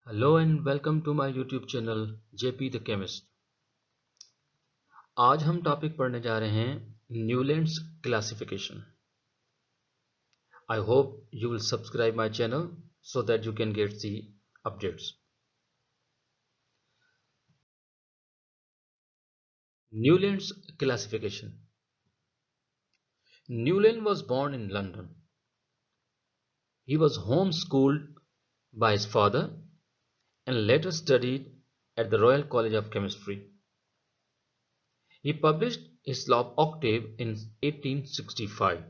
Hello and welcome to my YouTube channel JP the chemist. आज हम topic पढ़ने जा रहे हैं Newlands classification. I hope you will subscribe my channel so that you can get the updates. Newlands classification. Newland was born in London. He was homeschooled by his father and later studied at the Royal College of Chemistry. He published his law of octave in 1865.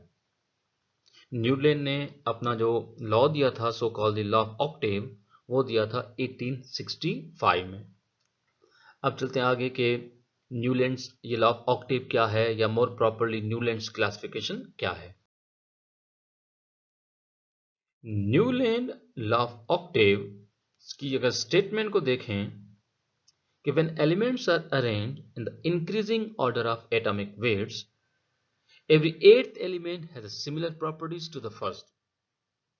Newland ने अपना जो law दिया था सो called the law of Octave वो दिया था 1865 में। अब चलते हैं आगे के न्यूलैंड्स ये लॉ ऑफ ऑक्टेव क्या है या मोर प्रॉपरली न्यूलैंड्स क्लासिफिकेशन क्या है। न्यूलैंड लॉ ऑफ ऑक्टेव की अगर स्टेटमेंट को देखें कि when elements are arranged in the increasing order of atomic weights every eighth element has a similar properties to the first।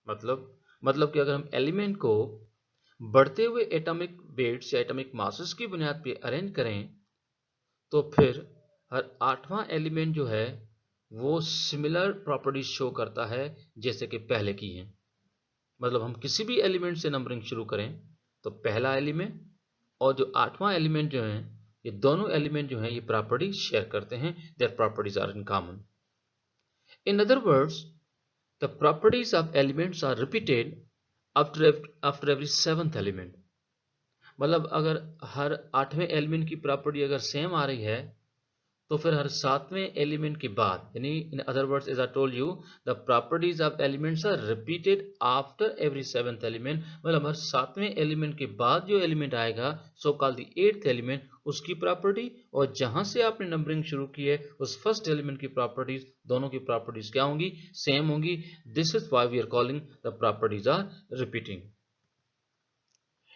मतलब कि अगर हम एलिमेंट को बढ़ते हुए एटॉमिक वेट्स या एटॉमिक मासेस की बुनियाद पे अरेंज करें तो फिर हर आठवां एलिमेंट जो है वो सिमिलर प्रॉपर्टीज शो करता है जैसे कि पहले की है। मतलब हम किसी भी एलिमेंट से नंबरिंग शुरू करें तो पहला एलिमेंट और जो आठवां एलिमेंट जो है ये दोनों एलिमेंट जो है ये प्रॉपर्टीज शेयर करते हैं। Their properties are in common. In other words, the properties of elements are repeated after every seventh element। मतलब अगर हर आठवें एलिमेंट की प्रॉपर्टी अगर सेम आ रही है तो फिर हर सातवें एलिमेंट के बाद यानी in other words as I told you the properties of elements are repeated after every seventh element. मतलब हर सातवें एलिमेंट के बाद जो एलिमेंट आएगा so called the eighth element उसकी प्रॉपर्टी और जहां से आपने नंबरिंग शुरू की है उस फर्स्ट एलिमेंट की प्रॉपर्टीज दोनों की प्रॉपर्टीज क्या होंगी सेम होंगी। This is why we are calling the properties are repeating.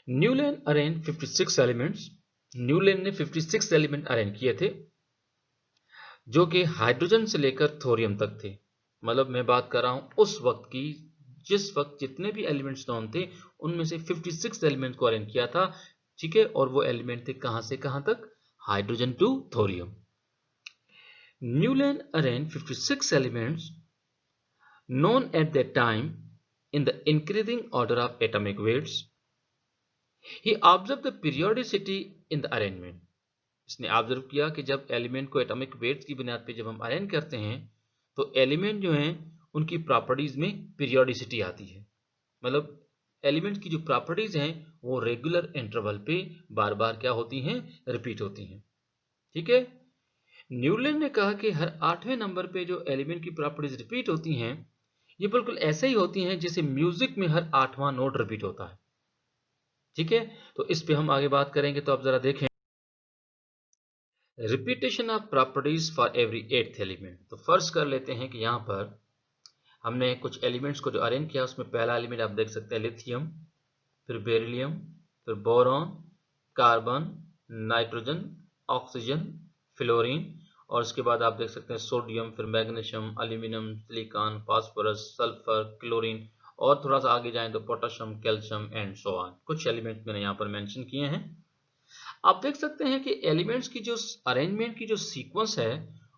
Newland arrange 56 elements. Newland ने 56 एलिमेंट अरेंज किए थे जो कि हाइड्रोजन से लेकर थोरियम तक थे। मतलब मैं बात कर रहा हूं उस वक्त की जिस वक्त जितने भी एलिमेंट्स नॉन थे उनमें से 56 एलिमेंट को अरेंज किया था। ठीक है, और वो एलिमेंट थे कहां से कहां तक, hydrogen to thorium. Newland arrange 56 elements known at that time in the increasing order of atomic weights। He observed the periodicity in the arrangement। इसने ऑब्जर्व किया कि जब एलिमेंट को एटॉमिक वेट्स की बुनियाद पे जब हम अरेंज करते हैं तो एलिमेंट जो हैं उनकी प्रॉपर्टीज में पीरियोडिसिटी आती है। मतलब एलिमेंट की जो प्रॉपर्टीज हैं वो रेगुलर इंटरवल पे बार बार क्या होती हैं, रिपीट होती हैं। ठीक है, न्यूलैंड ने कहा कि हर आठवें नंबर पे जो एलिमेंट की प्रॉपर्टीज रिपीट होती हैं ये बिल्कुल ऐसे ही होती हैं जैसे म्यूजिक में हर आठवां नोट रिपीट होता है। ठीक है, तो इस पे हम आगे बात करेंगे। तो आप जरा देखें repetition of properties for every eighth element. तो फर्ज कर लेते हैं कि यहाँ पर हमने कुछ एलिमेंट्स को जो अरेंज किया उसमें पहला एलिमेंट आप देख सकते हैं लिथियम, फिर बेरिलियम, फिर boron, carbon, nitrogen, oxygen, fluorine और उसके बाद आप देख सकते हैं सोडियम, फिर magnesium, aluminium, silicon, phosphorus, sulphur, chlorine और थोड़ा सा आगे जाएं तो potassium, calcium and so on. कुछ एलिमेंट मैंने यहाँ पर मेंशन किए हैं। आप देख सकते हैं कि एलिमेंट्स की जो अरेंजमेंट की जो सीक्वेंस है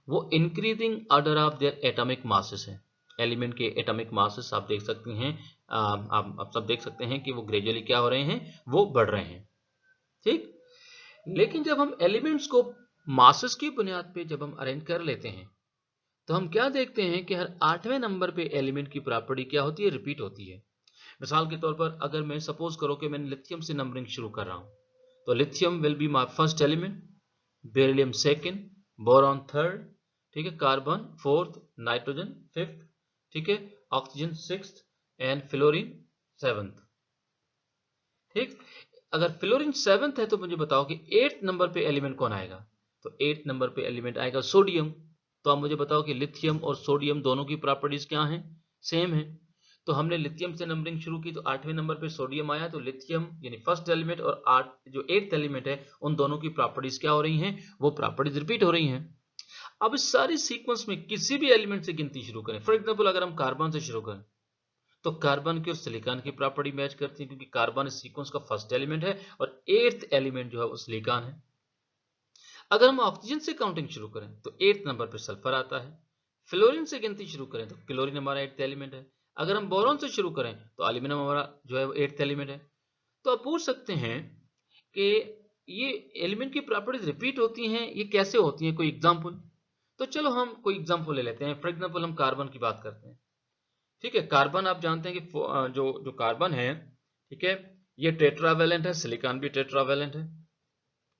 वो increasing order of their atomic masses है। एलिमेंट के एटॉमिक मासेस आप देख सकते हैं, आप सब देख सकते हैं कि वो ग्रेजुअली क्या हो रहे हैं, वो बढ़ रहे हैं। ठीक, लेकिन जब हम एलिमेंट्स को मासेस की बुनियाद पे जब हम अरेंज कर लेते हैं तो हम क्या देखते हैं कि हर आठवें नंबर पे एलिमेंट की प्रॉपर्टी क्या होती है, रिपीट होती है। मिसाल के तौर पर अगर मैं सपोज करो कि मैंने लिथियम से नंबरिंग शुरू कर रहा हूं तो lithium will be my first element, beryllium second, boron third, ठीक है, कार्बन फोर्थ, नाइट्रोजन फिफ्थ, ठीक है, oxygen sixth and fluorine seventh. ठीक, अगर फ्लोरीन सेवंथ है तो मुझे बताओ कि एट्थ नंबर पे एलिमेंट कौन आएगा। तो एट्थ नंबर पे एलिमेंट आएगा सोडियम। तो आप मुझे बताओ कि लिथियम और सोडियम दोनों की प्रॉपर्टीज क्या हैं, सेम है। तो हमने लिथियम से नंबरिंग शुरू की तो आठवें नंबर पे सोडियम आया तो लिथियम यानी फर्स्ट एलिमेंट और आठ जो एट्थ एलिमेंट है उन दोनों की प्रॉपर्टीज क्या हो रही हैं, वो प्रॉपर्टीज रिपीट हो रही हैं। अब इस सारी सीक्वेंस में किसी भी एलिमेंट से गिनती शुरू करें, फॉर एग्जांपल अगर हम कार्बन से शुरू करें तो कार्बन की और सिलिकॉन की प्रॉपर्टी मैच करती है, क्योंकि कार्बन इस सीक्वेंस का फर्स्ट एलिमेंट है और 8th एलिमेंट जो है वो सिलिकॉन है। अगर हम ऑक्सीजन से काउंटिंग शुरू करें तो 8th नंबर पर सल्फर आता है। फ्लोरीन से गिनती शुरू करें तो क्लोरीन हमारा 8th एलिमेंट है। अगर हम बोरॉन से शुरू करें तो एल्यूमिनियम हमारा जो है वो 8th एलिमेंट है। तो आप पूछ सकते हैं कि ये एलिमेंट की प्रॉपर्टीज रिपीट होती हैं, ये कैसे होती हैं, कोई एग्जांपल? तो चलो हम कोई एग्जांपल ले लेते हैं। फॉर एग्जांपल हम कार्बन की बात करते हैं। ठीक है, कार्बन आप जानते हैं कि जो जो कार्बन है, ठीक है, ये टेट्रावेलेंट है, सिलिकॉन भी टेट्रावेलेंट है।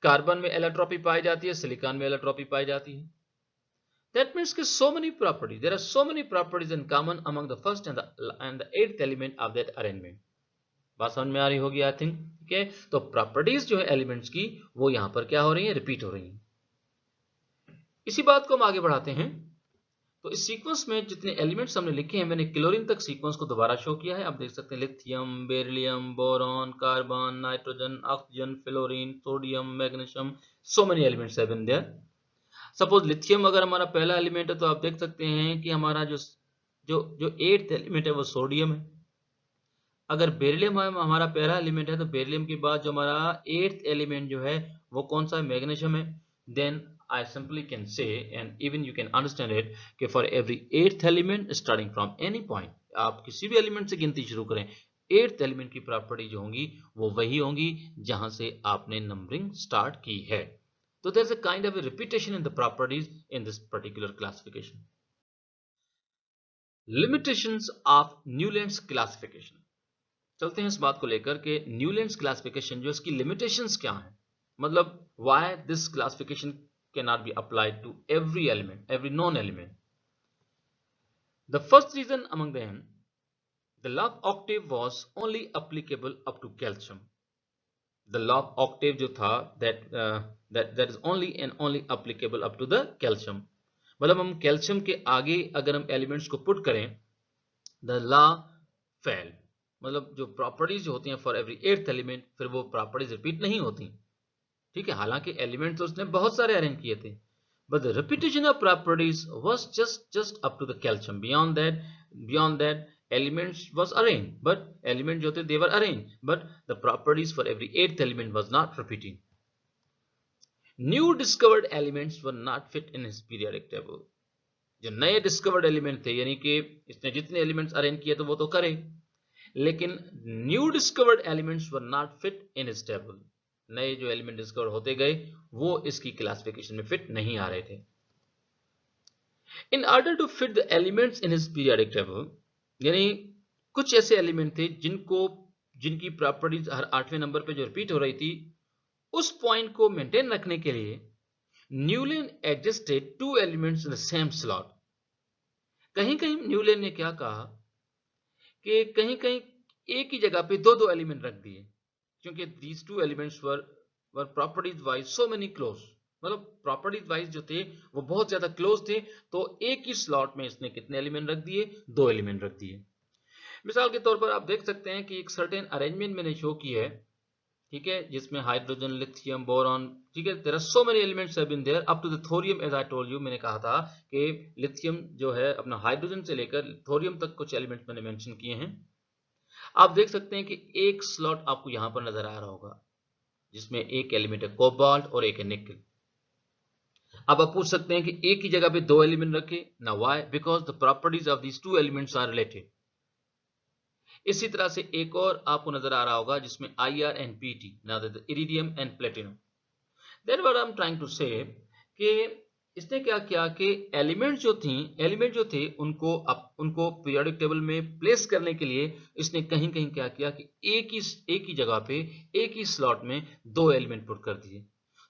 कार्बन में एलोट्रोपी पाई जाती है, सिलिकॉन में एलोट्रोपी पाई जाती है। दैट मीन्स कि so many properties, there are so many properties in common among the first and the 8th element of that arrangement. बात समझ में आ रही होगी आई थिंक। ठीक है, तो प्रॉपर्टीज जो है एलिमेंट्स की वो यहां पर क्या हो रही है, रिपीट हो रही है। इसी बात को हम आगे बढ़ाते हैं। तो इस सीक्वेंस में जितने एलिमेंट्स हमने लिखे हैं, मैंने क्लोरीन तक सीक्वेंस को दोबारा शो किया है। आप देख सकते हैं lithium, beryllium, boron, carbon, nitrogen, oxygen, fluorine, sodium, magnesium, so many elements have been there. Suppose lithium अगर हमारा पहला एलिमेंट है तो आप देख सकते हैं कि हमारा जो जो जो 8th एलिमेंट है वो सोडियम है। अगर बेरिलियम हमारा पहला एलिमेंट है तो बेरिलियम के बाद जो हमारा 8th एलिमेंट जो है वो कौन सा है, मैग्नीशियम है। Then I simply can say and even you can understand it कि for every 8th element starting from any point, आप किसी भी एलिमेंट से गिनती शुरू करें, 8th एलिमेंट की प्रॉपर्टी जो होंगी वो वही होंगी जहां से आपने नंबरिंग स्टार्ट की है। So there's a kind of a repetition in the properties in this particular classification. Limitations of Newland's classification. चलते हैं इस बात को लेकर के न्यूलैंड्स क्लासिफिकेशन जो इसकी लिमिटेशंस क्या हैं, मतलब why this classification cannot be applied to every element, every known element. The first reason among them, the law of octave was only applicable up to calcium. The law of octave जो था that is only and only applicable up to the calcium. मतलब हम calcium के आगे अगर हम elements को put करें, द लॉ फेल, मतलब जो प्रॉपर्टीज होती हैं फॉर एवरी 8th एलिमेंट, फिर वो प्रॉपर्टीज रिपीट नहीं होती। ठीक है, हालांकि एलिमेंट तो उसने बहुत सारे अरेंज किए थे, but the repetition of properties was just up to the calcium. Beyond that elements was arranged, but element जो थे they were arranged, but the properties for every 8th element was not repeating. New discovered elements were not fit in his periodic table. जो नए discovered element थे, यानी कि इसने जितने elements arrange किए तो वो तो करे, लेकिन new discovered elements were not fit in his table. नए जो एलिमेंट डिस्कवर होते गए वो इसकी क्लासिफिकेशन में फिट नहीं आ रहे थे। In order to fit the elements in his periodic table, यानी कुछ ऐसे एलिमेंट थे जिनकी प्रॉपर्टीज हर 8वें नंबर पे जो रिपीट हो रही थी, उस पॉइंट को मेंटेन रखने के लिए Newland adjusted 2 elements in the same slot. कहीं कहीं न्यूलैंड ने क्या कहा कि कहीं कहीं एक ही जगह पे दो एलिमेंट रख दिए, क्योंकि these 2 elements were properties wise so many close, मतलब प्रॉपर्टीज वाइज जो थे वो बहुत ज्यादा क्लोज थे, तो एक ही स्लॉट में इसने कितने एलिमेंट रख दिए, 2 एलिमेंट रख दिए। मिसाल के तौर पर आप देख सकते हैं कि एक सर्टेन अरेंजमेंट मैंने शो की है, ठीक है, जिसमें हाइड्रोजन, लिथियम, बोरॉन, ठीक है, there are so many elements have been there up to the thorium. As I told you, मैंने कहा था कि लिथियम जो है अपना हाइड्रोजन से लेकर थोरियम तक कुछ एलिमेंट्स मैंने मेंशन किए हैं। आप देख सकते हैं कि एक स्लॉट आपको यहां पर नजर आ रहा होगा जिसमें एक एलिमेंट है कोबाल्ट और एक है निकल। अब आप पूछ सकते हैं कि एक ही जगह पे 2 एलिमेंट रखे ना, why? Because the properties of these 2 elements are related. इसी तरह से एक और आपको नजर आ रहा होगा जिसमें IR एंड PT, ना iridium and platinum. Then what I am trying to say कि इसने क्या किया कि एलिमेंट जो थे उनको पीरियोडिक टेबल में प्लेस करने के लिए इसने कहीं कहीं क्या किया कि एक ही जगह पे एक ही स्लॉट में 2 एलिमेंट पुट कर दिए।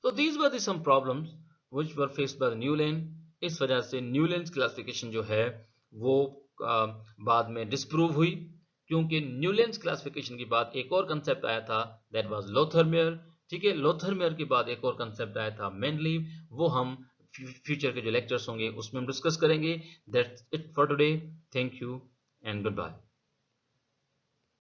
तो these were the some problems which were faced by Newland. इस वजह से न्यूलैंड्स क्लासिफिकेशन जो है वो बाद में डिस्प्रूव हुई, क्योंकि न्यूलैंड्स क्लासिफिकेशन के बाद एक और कंसेप्ट आया था, दैट वाज लोथरमेयर। ठीक है, लोथरमेयर के बाद एक और कंसेप्ट आया था मेंडलीव, वो हम फ्यूचर के जो लेक्चर्स होंगे उसमें हम डिस्कस करेंगे। That's it for today, thank you and good bye.